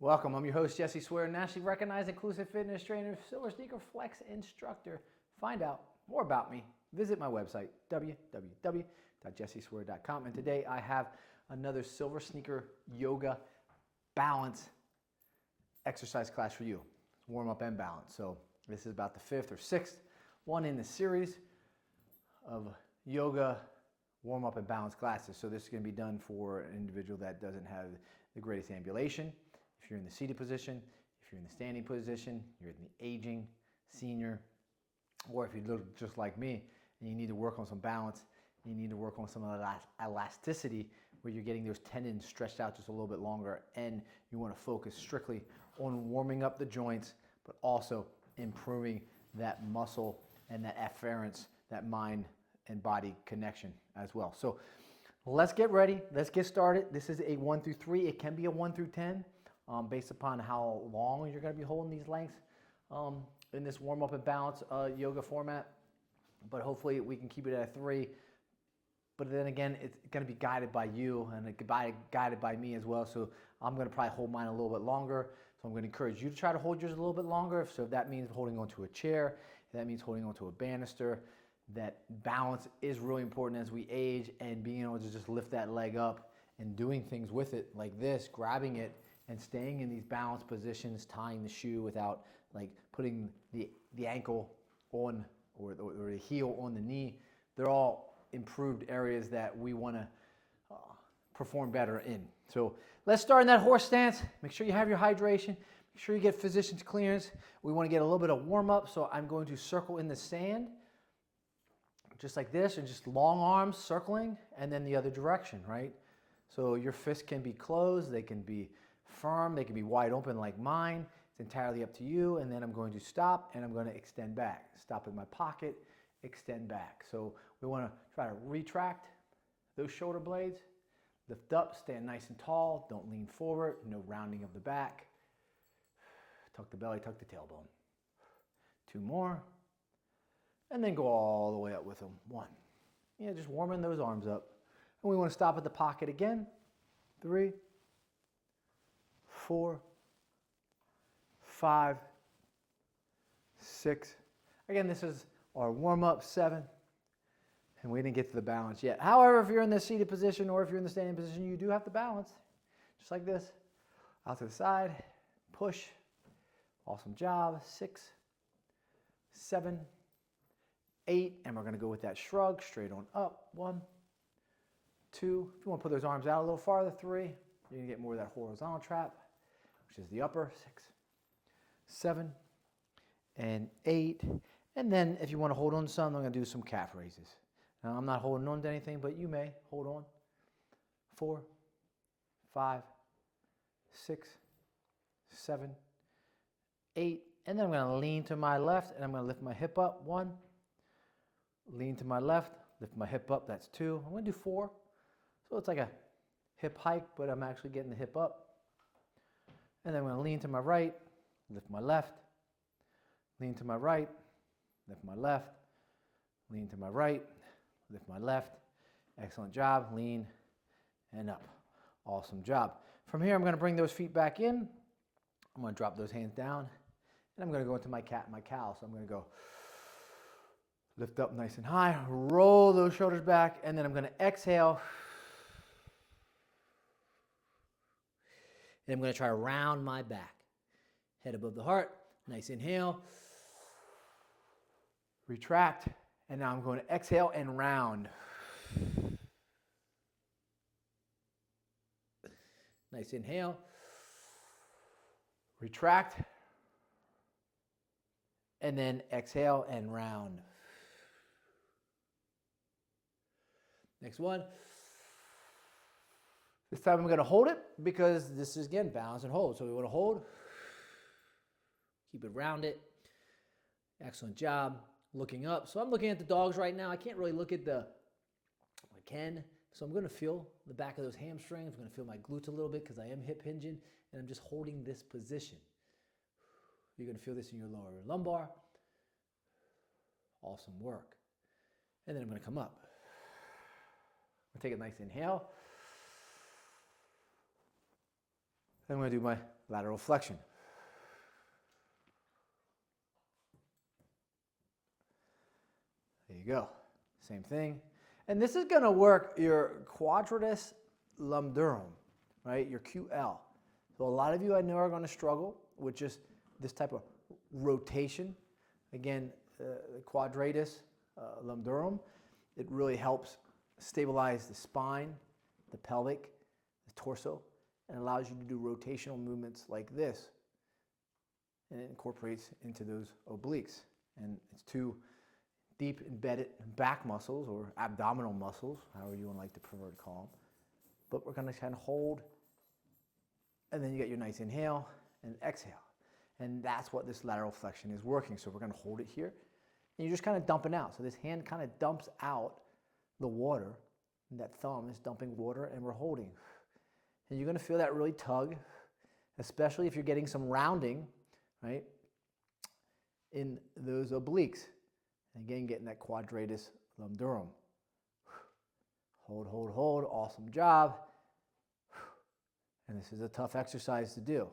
Welcome, I'm your host Jesse Swear, nationally recognized inclusive fitness trainer, SilverSneaker Flex instructor. Find out more about me, visit my website, www.jesseswear.com. And today I have another SilverSneaker yoga balance exercise class for you. Warm up and balance. So this is about the fifth or sixth one in the series of yoga warm up and balance classes. So this is going to be done for an individual that doesn't have the greatest ambulation. If you're in the seated position, if you're in the standing position, you're in the aging, senior, or if you look just like me and you need to work on some balance, you need to work on some of the elasticity where you're getting those tendons stretched out just a little bit longer, and you want to focus strictly on warming up the joints, but also improving that muscle and that afference, that mind and body connection as well. So let's get ready. Let's get started. This is a 1 through 3. It can be a 1 through 10 based upon how long you're going to be holding these lengths in this warm up and balance yoga format. But hopefully we can keep it at 3. But then again, it's going to be guided by you and guided by me as well. So I'm going to probably hold mine a little bit longer. So I'm going to encourage you to try to hold yours a little bit longer. So if that means holding onto a chair, if that means holding onto a banister, that balance is really important as we age, and being able to just lift that leg up and doing things with it like this, grabbing it and staying in these balance positions, tying the shoe without like putting the ankle on or the heel on the knee. They're all improved areas that we want to perform better in. So let's start in that horse stance. Make sure you have your hydration. Make sure you get physician's clearance. We want to get a little bit of warm up. So I'm going to circle in the sand just like this, and just long arms circling, and then the other direction, right? So your fists can be closed, they can be firm, they can be wide open like mine. It's entirely up to you. And then I'm going to stop and I'm going to extend back. Stop in my pocket, extend back. So we want to try to retract those shoulder blades. Lift up, stand nice and tall. Don't lean forward. No rounding of the back. Tuck the belly, tuck the tailbone. 2 more. And then go all the way up with them. 1. Yeah, just warming those arms up. And we want to stop at the pocket again. 3, 4, 5, 6. Again, this is our warm-up. 7. And we didn't get to the balance yet. However, if you're in the seated position or if you're in the standing position, you do have to balance. Just like this. Out to the side. Push. Awesome job. 6, 7, 8. And we're going to go with that shrug. Straight on up. 1, 2. If you want to put those arms out a little farther. 3. You're going to get more of that horizontal trap, which is the upper. 6, 7, and 8. And then if you want to hold on to something, I'm going to do some calf raises. Now, I'm not holding on to anything, but you may hold on. 4, 5, 6, 7, 8. And then I'm going to lean to my left, and I'm going to lift my hip up. 1. Lean to my left, lift my hip up. That's 2. I'm going to do 4. So it's like a hip hike, but I'm actually getting the hip up. And then I'm going to lean to my right, lift my left, lean to my right, lift my left, lean to my right, lift my left. Excellent job. Lean and up. Awesome job. From here, I'm going to bring those feet back in. I'm going to drop those hands down, and I'm going to go into my cat and my cow. So I'm going to go lift up nice and high, roll those shoulders back, and then I'm going to exhale. And I'm going to try to round my back. Head above the heart. Nice inhale. Retract. And now I'm going to exhale and round. Nice inhale. Retract. And then exhale and round. Next one. This time I'm going to hold it because this is, again, balance and hold. So we want to hold. Keep it rounded. Excellent job. Looking up. So I'm looking at the dogs right now. I can't really look at I can. So I'm going to feel the back of those hamstrings. I'm going to feel my glutes a little bit because I am hip hinging, and I'm just holding this position. You're going to feel this in your lower lumbar. Awesome work. And then I'm going to come up. I'll take a nice inhale. Then I'm going to do lateral flexion. There you go. Same thing. And this is going to work your quadratus lumborum, right? Your QL. So a lot of you I know are going to struggle with just this type of rotation. Again, the quadratus lumborum, it really helps stabilize the spine, the pelvic, the torso, and allows you to do rotational movements like this. And it incorporates into those obliques. And it's two deep embedded back muscles or abdominal muscles, however you would like to prefer to call them. But we're going to kind of hold, and then you get your nice inhale and exhale. And that's what this lateral flexion is working. So we're going to hold it here, and you're just kind of dumping out. So this hand kind of dumps out the water, and that thumb is dumping water, and we're holding. And you're going to feel that really tug, especially if you're getting some rounding, right, in those obliques. And again, getting that quadratus lumborum. Hold, hold, hold. Awesome job. And this is a tough exercise to do.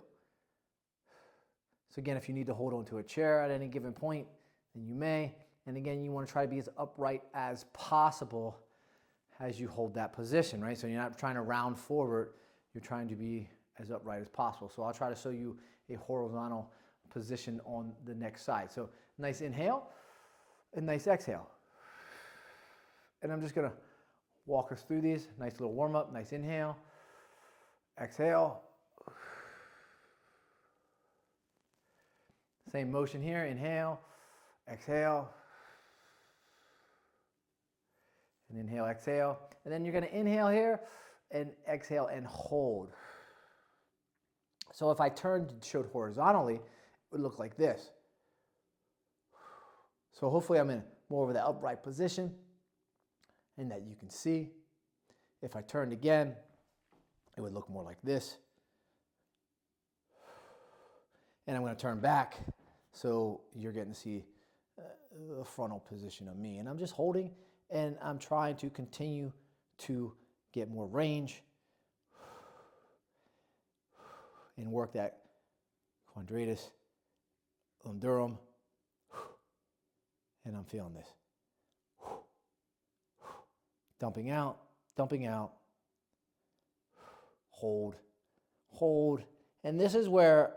So again, if you need to hold onto a chair at any given point, then you may. And again, you want to try to be as upright as possible as you hold that position, right? So you're not trying to round forward. You're trying to be as upright as possible. So I'll try to show you a horizontal position on the next side. So nice inhale and nice exhale. And I'm just going to walk us through these. Nice little warm up, nice inhale, exhale. Same motion here, inhale, exhale, and inhale, exhale. And then you're going to inhale here and exhale and hold. So if I turned and showed horizontally, it would look like this. So hopefully I'm in more of the upright position and that you can see. If I turned again, it would look more like this. And I'm going to turn back so you're getting to see the frontal position of me. And I'm just holding, and I'm trying to continue to get more range and work that quadratus lumborum. And I'm feeling this. Dumping out, hold, hold. And this is where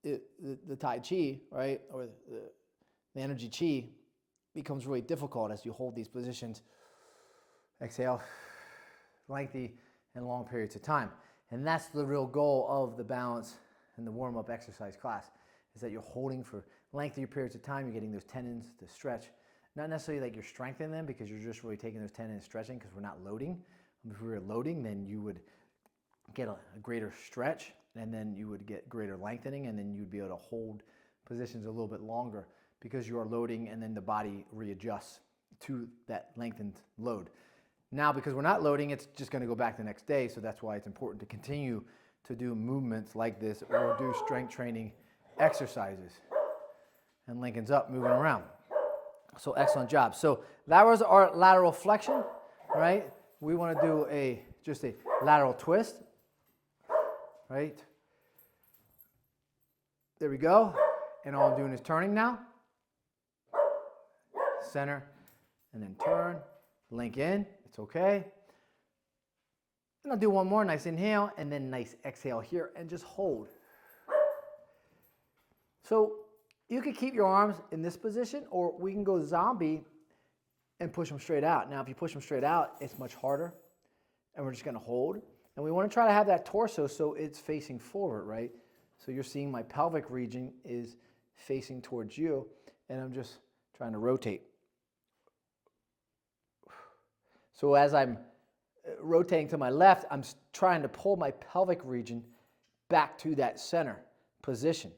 the Tai Chi, right, or the energy Chi becomes really difficult as you hold these positions. Exhale, lengthy and long periods of time. And that's the real goal of the balance and the warm-up exercise class, is that you're holding for lengthy periods of time. You're getting those tendons to stretch. Not necessarily like you're strengthening them, because you're just really taking those tendons and stretching, because we're not loading. If we were loading, then you would get a greater stretch, and then you would get greater lengthening, and then you'd be able to hold positions a little bit longer because you are loading, and then the body readjusts to that lengthened load. Now, because we're not loading, it's just going to go back the next day, so that's why it's important to continue to do movements like this or do strength training exercises. And Lincoln's up, moving around. So excellent job. So that was our lateral flexion, right? We want to do just a lateral twist, right? There we go. And all I'm doing is turning now. Center, and then turn, link in. It's okay. And I'll do one more. Nice inhale, and then nice exhale here, and just hold. So you could keep your arms in this position, or we can go zombie and push them straight out. Now, if you push them straight out, it's much harder, and we're just going to hold. And we want to try to have that torso so it's facing forward, right? So you're seeing my pelvic region is facing towards you, and I'm just trying to rotate. So as I'm rotating to my left, I'm trying to pull my pelvic region back to that center position.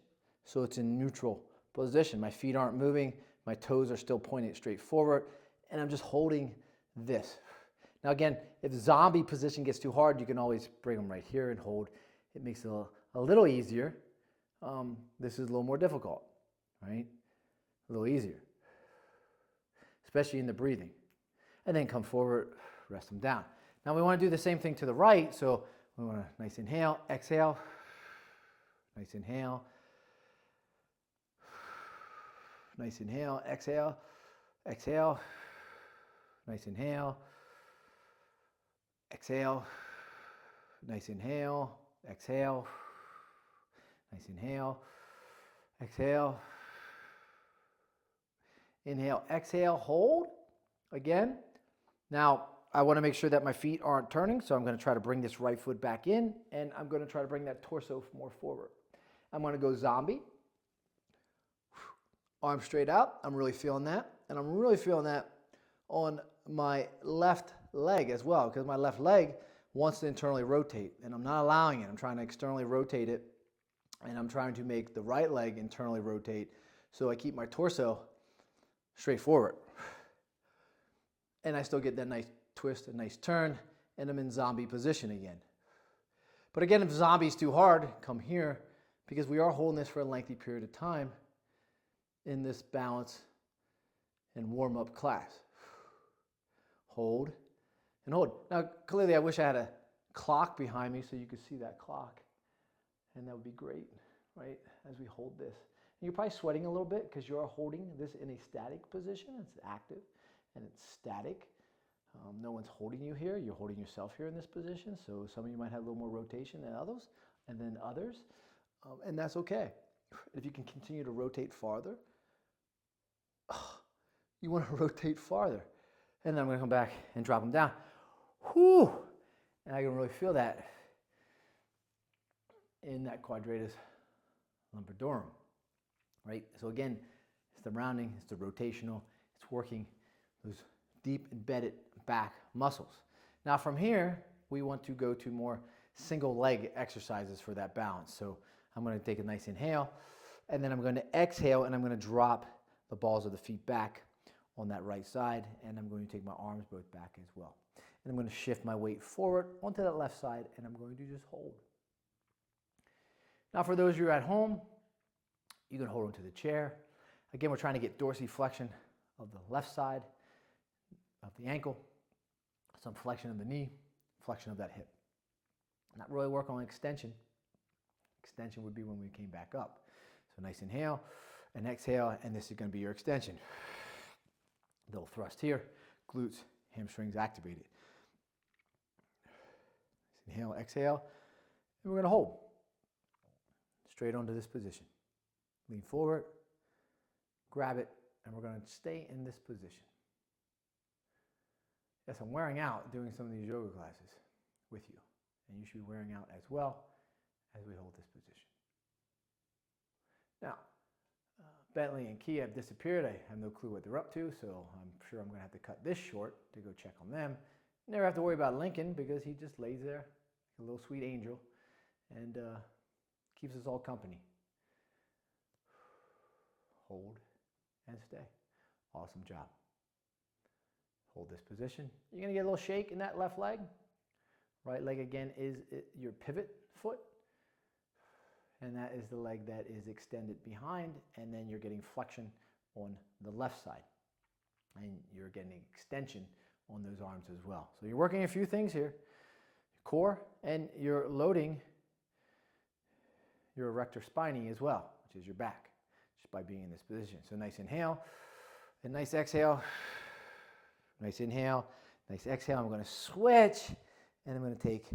So it's in neutral position. My feet aren't moving. My toes are still pointing straight forward. And I'm just holding this. Now again, if zombie position gets too hard, you can always bring them right here and hold. It makes it a little easier. This is a little more difficult, right? A little easier, especially in the breathing. And then come forward, rest them down. Now we want to do the same thing to the right. So we want a nice inhale, exhale, Nice inhale. Nice inhale. Exhale. Exhale. Nice inhale. Exhale. Nice inhale. Exhale. Nice inhale. Exhale. Inhale. Exhale. Hold. Again. Now, I want to make sure that my feet aren't turning, so I'm going to try to bring this right foot back in, and I'm going to try to bring that torso more forward. I'm going to go zombie. Arms straight out. I'm really feeling that. And I'm really feeling that on my left leg as well, because my left leg wants to internally rotate, and I'm not allowing it. I'm trying to externally rotate it, and I'm trying to make the right leg internally rotate so I keep my torso straight forward. And I still get that nice twist, a nice turn, and I'm in zombie position again. But again, if zombie's too hard, come here, because we are holding this for a lengthy period of time in this balance and warm-up class. Hold and hold. Now, clearly I wish I had a clock behind me so you could see that clock, and that would be great, right, as we hold this. And you're probably sweating a little bit because you're holding this in a static position. It's active and it's static. No one's holding you here. You're holding yourself here in this position. So some of you might have a little more rotation than others, and that's okay. If you can continue to rotate farther, you want to rotate farther. And then I'm going to come back and drop them down. Whew! And I can really feel that in that quadratus lumbricorum, right? So again, it's the rounding, it's the rotational, it's working those deep embedded back muscles. Now from here, we want to go to more single leg exercises for that balance. So I'm going to take a nice inhale, and then I'm going to exhale, and I'm going to drop the balls of the feet back on that right side, and I'm going to take my arms both back as well. And I'm going to shift my weight forward onto that left side, and I'm going to just hold. Now for those of you at home, you can hold onto the chair. Again, we're trying to get dorsiflexion of the left side of the ankle, some flexion of the knee, flexion of that hip. Not really work on extension. Extension would be when we came back up. So nice inhale and exhale, and this is going to be your extension. Little thrust here, glutes, hamstrings activated. Inhale, exhale, and we're going to hold straight onto this position. Lean forward, grab it, and we're going to stay in this position. Yes, I'm wearing out doing some of these yoga classes with you, and you should be wearing out as well as we hold this position. Now, Bentley and Key have disappeared. I have no clue what they're up to, so I'm sure I'm going to have to cut this short to go check on them. Never have to worry about Lincoln because he just lays there, a little sweet angel, and keeps us all company. Hold and stay. Awesome job. Hold this position. You're going to get a little shake in that left leg. Right leg again is your pivot foot. And that is the leg that is extended behind, and then you're getting flexion on the left side. And you're getting extension on those arms as well. So you're working a few things here. Core, and you're loading your erector spinae as well, which is your back, just by being in this position. So nice inhale, and nice exhale. Nice inhale, nice exhale. I'm going to switch, and I'm going to take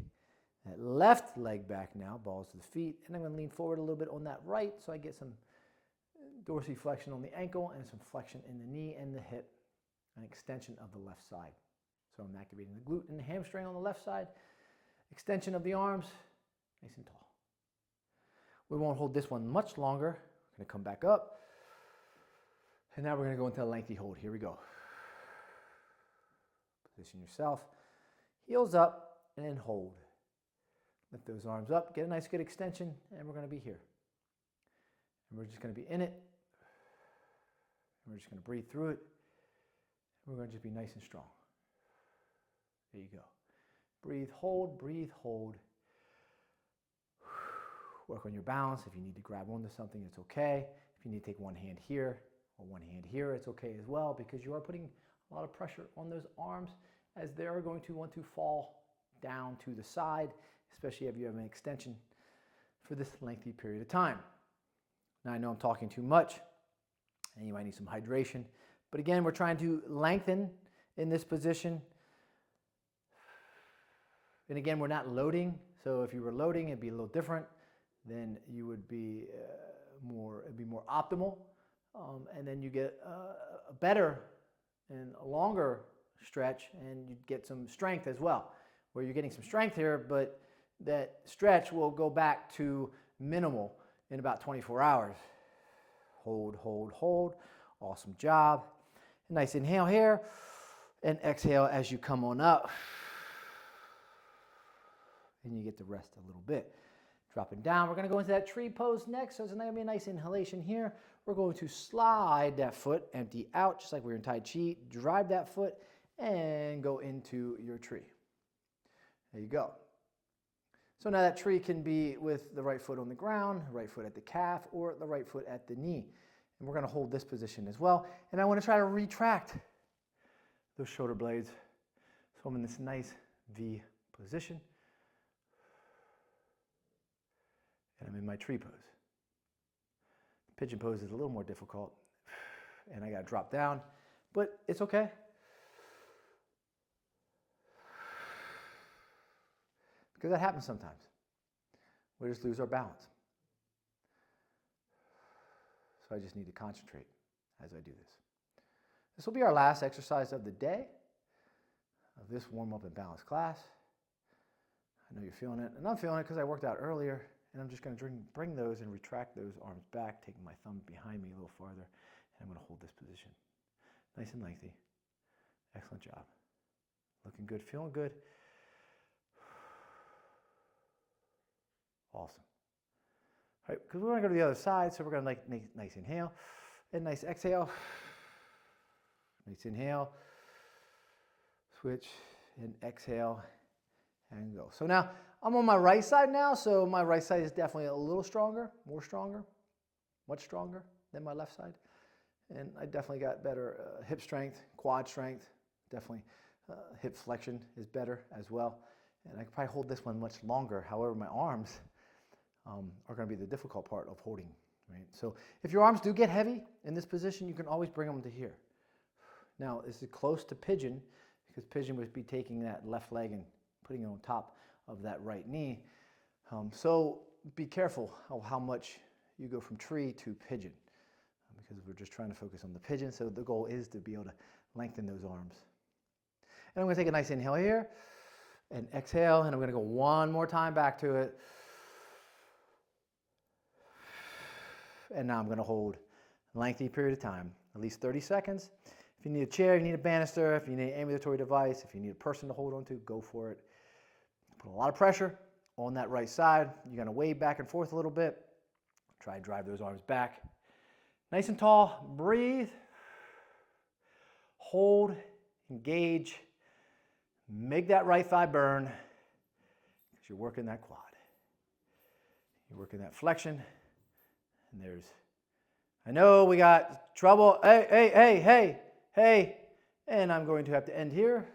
that left leg back now, balls to the feet, and I'm going to lean forward a little bit on that right so I get some dorsiflexion on the ankle and some flexion in the knee and the hip, an extension of the left side. So I'm activating the glute and the hamstring on the left side, extension of the arms, nice and tall. We won't hold this one much longer. We're going to come back up, and now we're going to go into a lengthy hold. Here we go. Position yourself, heels up, and then hold. Lift those arms up, get a nice good extension, and we're going to be here. And we're just going to be in it. And we're just going to breathe through it. And we're going to just be nice and strong. There you go. Breathe, hold, breathe, hold. Work on your balance. If you need to grab onto something, it's okay. If you need to take one hand here or one hand here, it's okay as well, because you are putting a lot of pressure on those arms as they are going to want to fall down to the side, especially if you have an extension for this lengthy period of time. Now I know I'm talking too much and you might need some hydration, but again, we're trying to lengthen in this position. And again, we're not loading, so if you were loading, it'd be a little different. Then you would be it'd be more optimal, and then you get a better and a longer stretch, and you'd get some strength as well, where you're getting some strength here, but that stretch will go back to minimal in about 24 hours. Hold, hold, hold. Awesome job. Nice inhale here, and exhale as you come on up. And you get to rest a little bit. Dropping down, we're going to go into that tree pose next. So it's going to be a nice inhalation here. We're going to slide that foot, empty out, just like we were in Tai Chi. Drive that foot and go into your tree. There you go. So now that tree can be with the right foot on the ground, right foot at the calf, or the right foot at the knee. And we're going to hold this position as well. And I want to try to retract those shoulder blades. So I'm in this nice V position. And I'm in my tree pose. Pigeon pose is a little more difficult, and I got to drop down, but it's okay. Because that happens sometimes. We just lose our balance. So I just need to concentrate as I do this. This will be our last exercise of the day of this warm-up and balance class. I know you're feeling it, and I'm feeling it because I worked out earlier. And I'm just going to bring those and retract those arms back, taking my thumb behind me a little farther. And I'm going to hold this position. Nice and lengthy. Excellent job. Looking good, feeling good. Awesome. All right, because we're going to go to the other side, so we're going to nice inhale and nice exhale. Nice inhale. Switch and exhale and go. So now, I'm on my right side now, so my right side is definitely a little stronger, much stronger than my left side. And I definitely got better hip strength, quad strength, definitely hip flexion is better as well. And I could probably hold this one much longer. However, my arms are going to be the difficult part of holding, right? So if your arms do get heavy in this position, you can always bring them to here. Now, this is close to pigeon, because pigeon would be taking that left leg and putting it on top of that right knee. So be careful of how much you go from tree to pigeon, because we're just trying to focus on the pigeon. So the goal is to be able to lengthen those arms. And I'm going to take a nice inhale here and exhale, and I'm going to go one more time back to it. And now I'm going to hold a lengthy period of time, at least 30 seconds. If you need a chair, if you need a banister, if you need an ambulatory device, if you need a person to hold on to, go for it. Put a lot of pressure on that right side. You're going to wave back and forth a little bit. Try to drive those arms back. Nice and tall. Breathe. Hold. Engage. Make that right thigh burn, because you're working that quad. You're working that flexion. And I know we got trouble. Hey. And I'm going to have to end here.